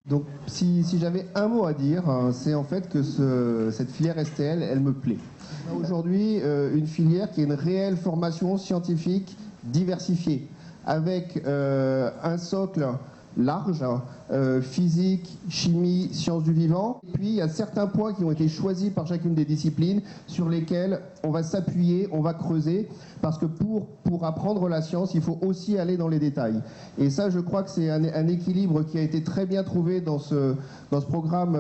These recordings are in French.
Donc si j'avais un mot à dire, hein, c'est en fait que cette filière STL, elle me plaît. Aujourd'hui, une filière qui a une réelle formation scientifique diversifiée, avec un socle large, physique, chimie, sciences du vivant. Et puis il y a certains points qui ont été choisis par chacune des disciplines sur lesquels on va s'appuyer, on va creuser, parce que pour apprendre la science, il faut aussi aller dans les détails. Et ça, je crois que c'est un équilibre qui a été très bien trouvé dans ce programme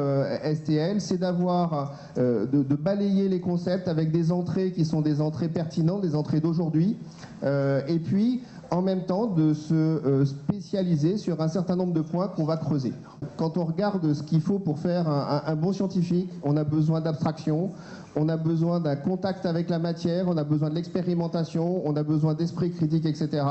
STL, c'est d'avoir, de balayer les concepts avec des entrées qui sont des entrées pertinentes, des entrées d'aujourd'hui, et puis en même temps de se spécialiser sur un certain nombre de points qu'on va creuser. Quand on regarde ce qu'il faut pour faire un bon scientifique, on a besoin d'abstraction, on a besoin d'un contact avec la matière, on a besoin de l'expérimentation, on a besoin d'esprit critique, etc.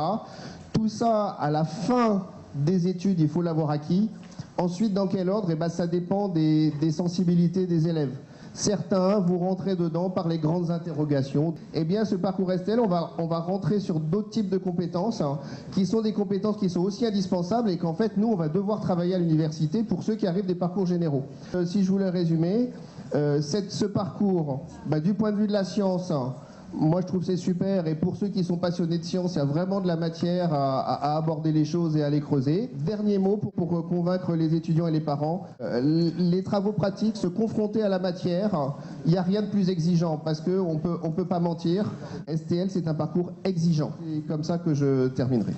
Tout ça, à la fin des études, il faut l'avoir acquis. Ensuite, dans quel ordre? Eh ben, ça dépend des sensibilités des élèves. Certains, vous rentrez dedans par les grandes interrogations. Eh bien, ce parcours STL, on va rentrer sur d'autres types de compétences, hein, qui sont des compétences qui sont aussi indispensables et qu'en fait, nous, on va devoir travailler à l'université pour ceux qui arrivent des parcours généraux. Si je voulais résumer, ce parcours, du point de vue de la science, moi je trouve que c'est super, et pour ceux qui sont passionnés de science, il y a vraiment de la matière à aborder les choses et à les creuser. Dernier mot pour convaincre les étudiants et les parents, les travaux pratiques, se confronter à la matière, il n'y a rien de plus exigeant parce qu'on peut pas mentir. STL, c'est un parcours exigeant. C'est comme ça que je terminerai.